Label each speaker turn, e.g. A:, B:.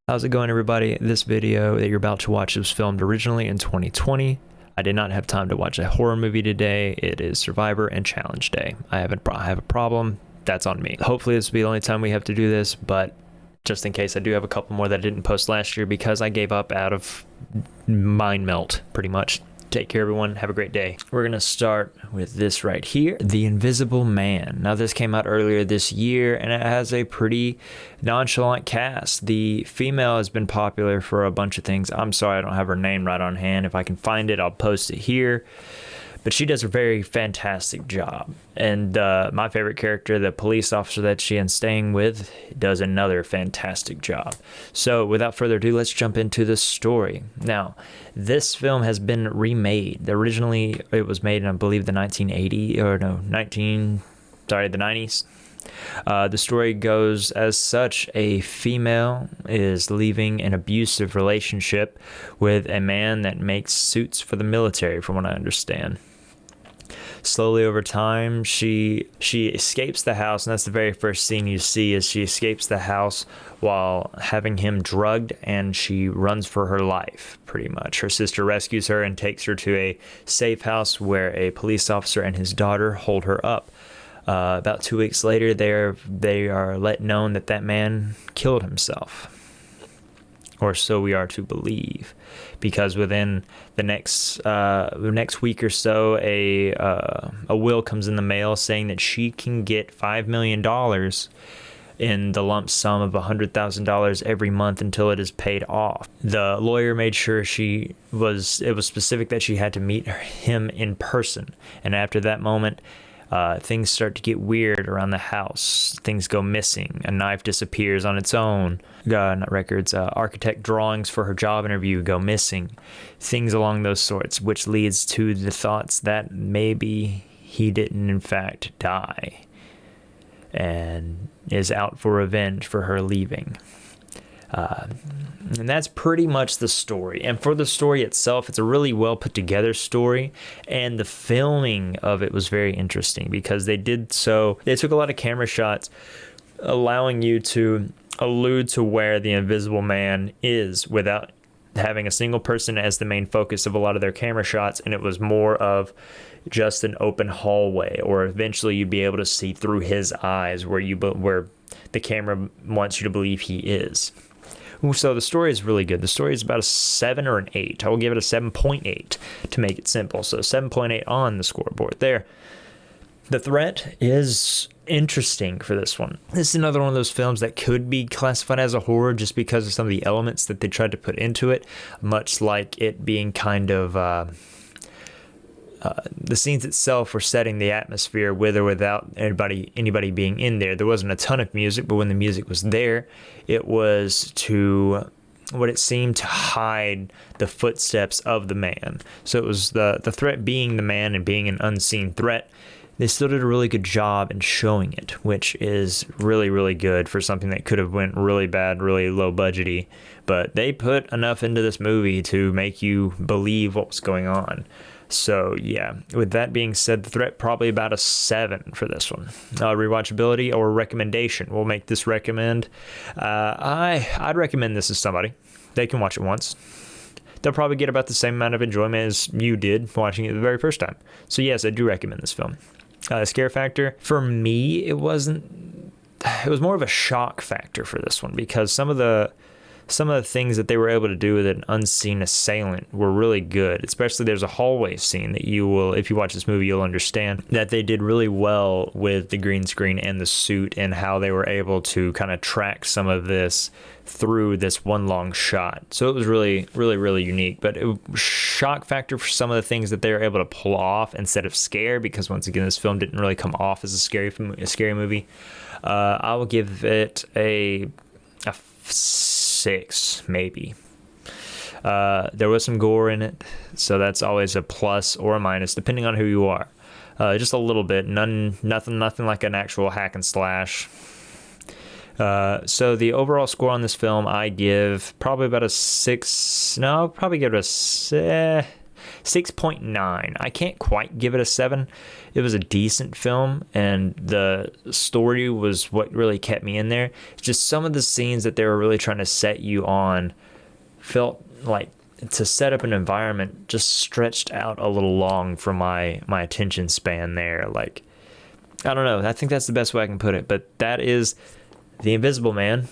A: How's it going, everybody? This video that you're about to watch was filmed originally in 2020. I did not have time to watch a horror movie today. It is Survivor and Challenge Day. I have a problem. That's on me. Hopefully this will be the only time we have to do this, but just in case, I do have a couple more that I didn't post last year because I gave up out of mind melt, pretty much. Take care, everyone. Have a great day. We're going to start with this right here, The Invisible Man. Now, this came out earlier this year, and it has a pretty nonchalant cast. The female has been popular for a bunch of things. I'm sorry I don't have her name right on hand. If I can find it, I'll post it here. But she does a very fantastic job. And my favorite character, the police officer that she is staying with, does another fantastic job. So without further ado, let's jump into the story. Now, this film has been remade. Originally, it was made in, I believe, the 90s. The story goes as such: a female is leaving an abusive relationship with a man that makes suits for the military, from what I understand. Slowly over time, she escapes the house, and that's the very first scene you see, is she escapes the house while having him drugged, and she runs for her life, pretty much. Her sister rescues her and takes her to a safe house where a police officer and his daughter hold her up. About 2 weeks later, they are let known that that man killed himself. Or so we are to believe, because within the next week or so, a will comes in the mail saying that she can get $5 million in the lump sum of $100,000 every month until it is paid off. The lawyer made sure it was specific that she had to meet him in person, and after that moment, things start to get weird around the house. Things go missing. A knife disappears on its own. Architect drawings for her job interview go missing. Things along those sorts, which leads to the thoughts that maybe he didn't in fact die and is out for revenge for her leaving. And that's pretty much the story. And for the story itself, it's a really well put together story, and the filming of it was very interesting because they took a lot of camera shots allowing you to allude to where the Invisible Man is without having a single person as the main focus of a lot of their camera shots, and it was more of just an open hallway, or eventually you'd be able to see through his eyes where the camera wants you to believe he is. So the story is really good. The story is about a 7 or an 8. I will give it a 7.8 to make it simple. So 7.8 on the scoreboard there. The threat is interesting for this one. This is another one of those films that could be classified as a horror just because of some of the elements that they tried to put into it, much like it being kind of... the scenes itself were setting the atmosphere with or without anybody being in there. There wasn't a ton of music, but when the music was there, it was to what it seemed to hide the footsteps of the man. So it was the threat being the man and being an unseen threat. They still did a really good job in showing it, which is really, really good for something that could have went really bad, really low budgety. But they put enough into this movie to make you believe what was going on. So yeah, with that being said, the threat probably about a 7 for this one. Rewatchability or recommendation. We'll make this recommend. I'd recommend this to somebody. They can watch it once. They'll probably get about the same amount of enjoyment as you did watching it the very first time. So yes, I do recommend this film. Scare factor, for me, it was more of a shock factor for this one, because some of the things that they were able to do with an unseen assailant were really good. Especially there's a hallway scene that you will, if you watch this movie, you'll understand that they did really well with the green screen and the suit, and how they were able to kind of track some of this through this one long shot. So it was really, really, really unique. But shock factor for some of the things that they were able to pull off instead of scare, because once again, this film didn't really come off as a scary movie. I will give it a 6 maybe. There was some gore in it, so that's always a plus or a minus depending on who you are. Just a little bit, nothing like an actual hack and slash. So the overall score on this film, I give probably about a 6. No, I'll probably give it a 6.9. I can't quite give it a 7. It was a decent film, and the story was what really kept me in there. It's just some of the scenes that they were really trying to set you on felt like, to set up an environment, just stretched out a little long for my attention span there. Like, I don't know. I think that's the best way I can put it. But that is The Invisible Man.